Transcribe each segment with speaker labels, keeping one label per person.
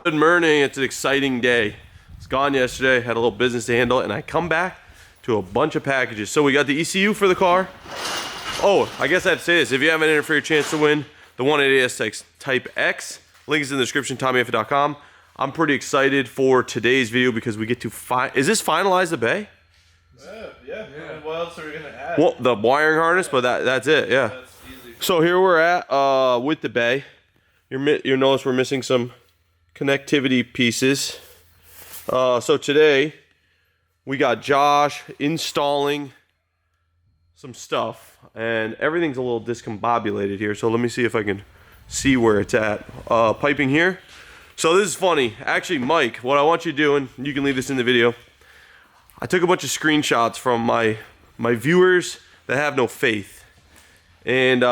Speaker 1: Good morning. It's an exciting day. I was gone yesterday, had a little business to handle, and I come back to a bunch of packages. So we got the ECU for the car. Oh, I guess I have to say this. If you haven't entered for your chance to win the 180S Type X, link is in the description, tommyfyeah.com. I'm pretty excited for today's video because we get to is this finalize the bay?
Speaker 2: Yeah. What else are we gonna add?
Speaker 1: Well, the wiring harness, but that's it. Yeah.
Speaker 2: That's easy.
Speaker 1: So here we're at with the bay. You'll notice we're missing some connectivity pieces. So today we got Josh installing some stuff, and everything's a little discombobulated here. So let me see if I can see where it's at. Piping here. So this is funny. Actually, Mike, what I want you to do, and you can leave this in the video, I took a bunch of screenshots from my viewers that have no faith. And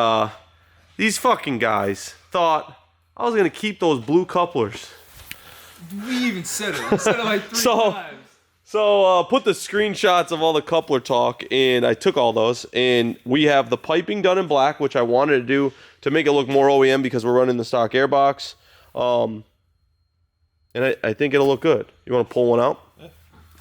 Speaker 1: these fucking guys thought I was gonna keep those blue couplers.
Speaker 3: We even said it. We said it like three times.
Speaker 1: So put the screenshots of all the coupler talk, and I took all those, and we have the piping done in black, which I wanted to do to make it look more OEM because we're running the stock airbox. And I think it'll look good. You want to pull one out? Yeah.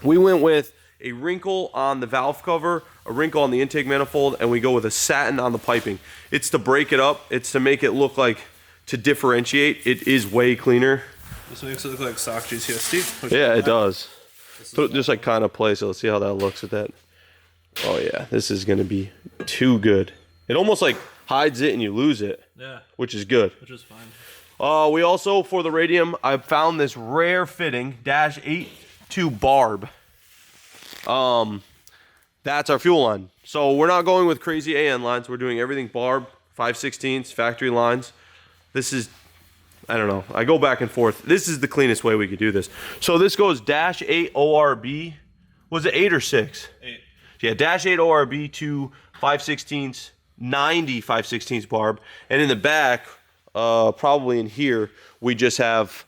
Speaker 1: We went with a wrinkle on the valve cover, a wrinkle on the intake manifold, and we go with a satin on the piping. It's to break it up. It's to make it look like, to differentiate. It is way cleaner.
Speaker 2: This makes it look like stock GTSD.
Speaker 1: Yeah, it does. So just like kind of play, so let's see how that looks with that. Oh yeah, this is gonna be too good. It almost like hides it and you lose it.
Speaker 2: Yeah.
Speaker 1: Which is good.
Speaker 2: Which is fine.
Speaker 1: We also, for the radium, I found this rare fitting -8-2 barb. That's our fuel line. So we're not going with crazy AN lines. We're doing everything barb, 5/16 factory lines. This is, I don't know. I go back and forth. This is the cleanest way we could do this. So this goes -8 ORB. Was it 8 or 6?
Speaker 2: 8.
Speaker 1: Yeah, -8 ORB to 5/16, 90 5/16 barb. And in the back, probably in here, we just have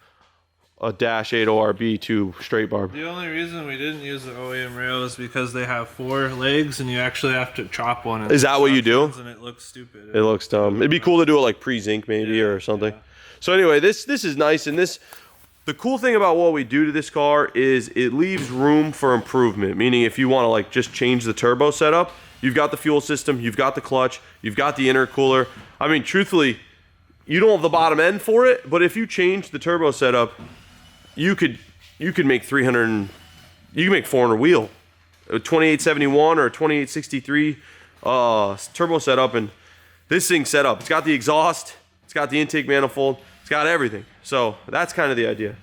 Speaker 1: a -8 ORB to straight barb.
Speaker 2: The only reason we didn't use the OEM rail is because they have 4 legs and you actually have to chop one.
Speaker 1: Is that what you do?
Speaker 2: And it looks stupid.
Speaker 1: It looks dumb. It'd be cool to do it like pre-zinc maybe or something. Yeah. So anyway, this is nice, and the cool thing about what we do to this car is it leaves room for improvement. Meaning, if you want to like just change the turbo setup, you've got the fuel system, you've got the clutch, you've got the intercooler. I mean, truthfully, you don't have the bottom end for it, but if you change the turbo setup, you could make 300. You can make 400 wheel, a 2871 or a 2863 turbo setup, and this thing's set up. It's got the exhaust, it's got the intake manifold, it's got everything. So that's kind of the idea.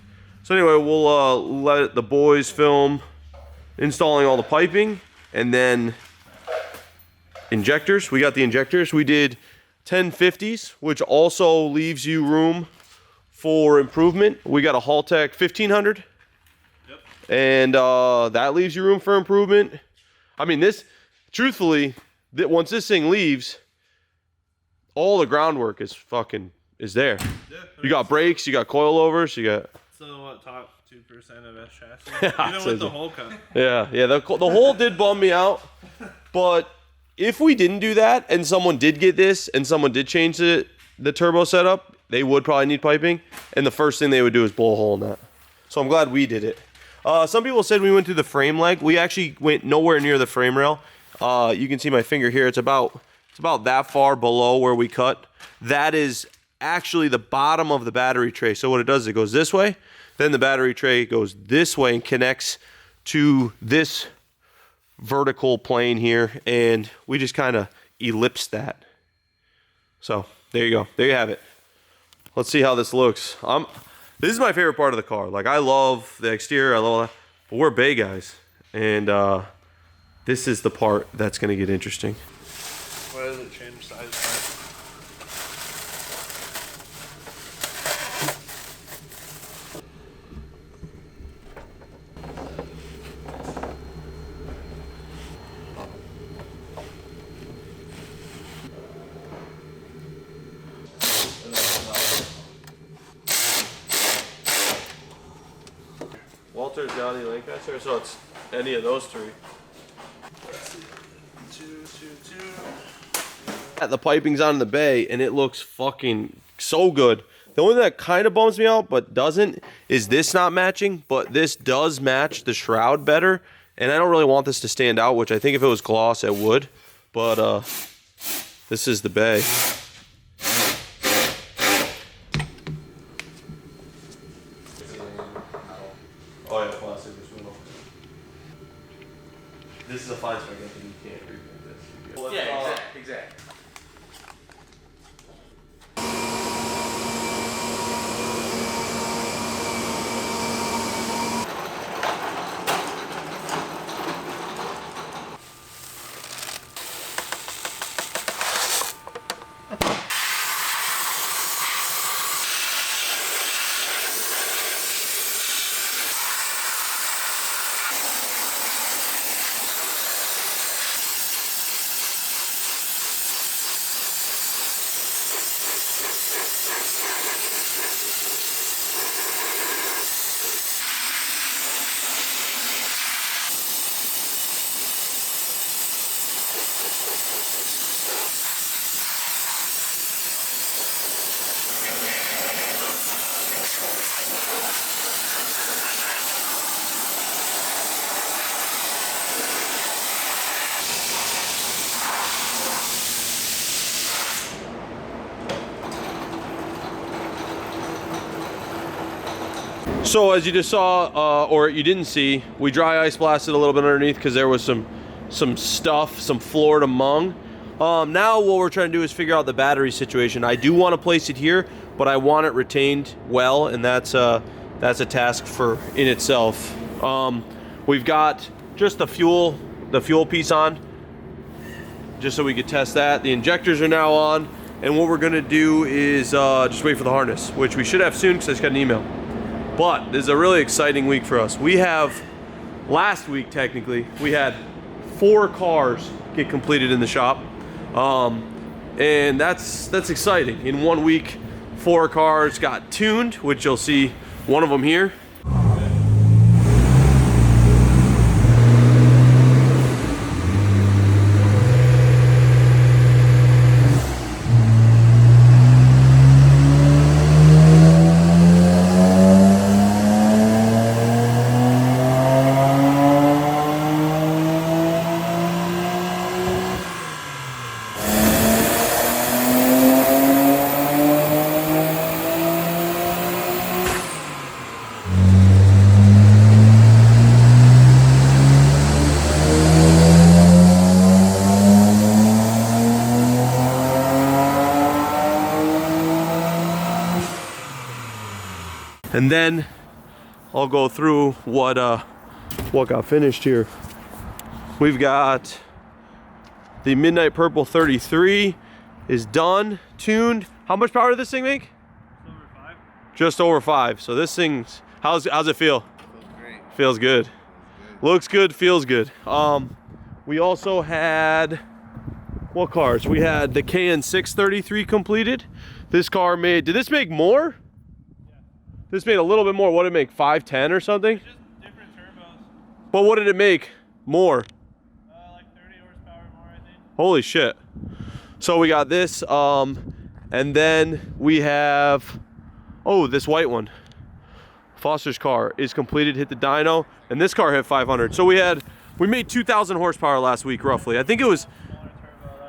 Speaker 1: So anyway, we'll let the boys film installing all the piping, and then injectors. We got the injectors. We did 1050s, which also leaves you room for improvement. We got a Haltech 1500.
Speaker 2: Yep. And
Speaker 1: that leaves you room for improvement. I mean, truthfully, once this thing leaves, all the groundwork is there. Yeah, you got brakes, you got coilovers, you got.
Speaker 2: So what, top 2% of S chassis? Even with the hole cut.
Speaker 1: Yeah. The hole did bum me out, but if we didn't do that and someone did get this and someone did change the turbo setup, they would probably need piping, and the first thing they would do is blow a hole in that. So I'm glad we did it. Some people said we went through the frame leg. We actually went nowhere near the frame rail. You can see my finger here. It's about that far below where we cut. That is actually the bottom of the battery tray. So what it does is it goes this way, then the battery tray goes this way and connects to this vertical plane here, and we just kind of ellipse that. So there you go. There you have it. Let's see how this looks. This is my favorite part of the car. Like, I love the exterior, I love all that, but we're bay guys, and this is the part that's going to get interesting.
Speaker 2: Why does it change size?
Speaker 1: Walter, Johnny, Lancaster, so it's any of those three. The piping's on the bay, and it looks fucking so good. The only thing that kind of bums me out but doesn't is this not matching, but this does match the shroud better. And I don't really want this to stand out, which I think if it was gloss, it would. But this is the bay. Oh yeah, plastic. This is a fine spec. You can't reprint this.
Speaker 3: Yeah, exactly.
Speaker 1: So as you just saw, or you didn't see, we dry ice blasted a little bit underneath because there was some stuff, some Florida mung. Now what we're trying to do is figure out the battery situation. I do want to place it here, but I want it retained well, and that's a task in itself. We've got just the fuel piece on, just so we could test that. The injectors are now on, and what we're gonna do is just wait for the harness, which we should have soon because I just got an email. But this is a really exciting week for us. We have, last week technically, we had 4 cars get completed in the shop. And that's exciting. In 1 week, 4 cars got tuned, which you'll see one of them here. And then I'll go through what got finished here. We've got the Midnight Purple 33 is done, tuned. How much power did this thing make?
Speaker 2: Over 5.
Speaker 1: Just over 5. So this thing's, how's it feel?
Speaker 3: Feels great.
Speaker 1: Feels good. Looks good, feels good. We also had, what cars? We had the KN633 completed. This car made, did this make more? This made a little bit more. What did it make? 510 or something?
Speaker 2: Just different turbos.
Speaker 1: But what did it make more?
Speaker 2: Like 30 horsepower more, I think.
Speaker 1: Holy shit. So we got this, and then we have, oh, this white one. Foster's car is completed, hit the dyno, and this car hit 500. So we made 2,000 horsepower last week, roughly. I think it was,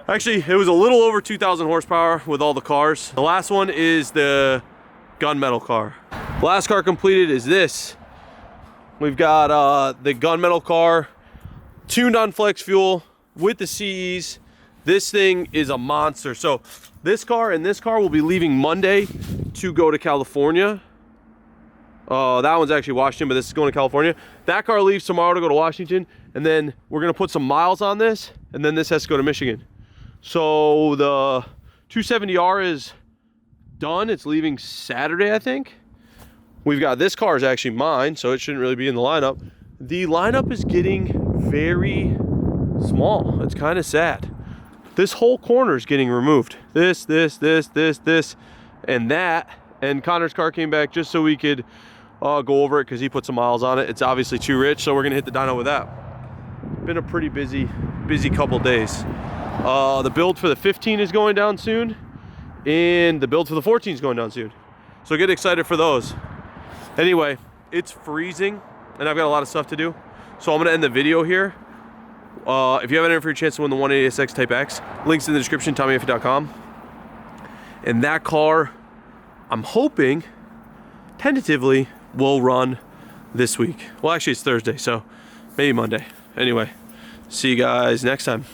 Speaker 1: actually, it was a little over 2,000 horsepower with all the cars. The last one is the gunmetal car. Last car completed is this. We've got the gunmetal car tuned on flex fuel with the CEs. This thing is a monster. So this car and this car will be leaving Monday to go to California. That one's actually Washington, but this is going to California. That car leaves tomorrow to go to Washington, and then we're gonna put some miles on this, and then this has to go to Michigan. So the 270R is done. It's leaving Saturday, I think. We've got, this car is actually mine, so it shouldn't really be in the lineup. The lineup is getting very small. It's kind of sad. This whole corner is getting removed. This, and that. And Connor's car came back just so we could go over it because he put some miles on it. It's obviously too rich, so we're gonna hit the dyno with that. Been a pretty busy couple days. The build for the 15 is going down soon, and the build for the 14 is going down soon. So get excited for those. Anyway, it's freezing and I've got a lot of stuff to do. So I'm gonna end the video here. If you haven't entered for your chance to win the 180SX Type X, links in the description, tommyfyeah.com. And that car, I'm hoping, tentatively, will run this week. Well, actually it's Thursday, so maybe Monday. Anyway, see you guys next time.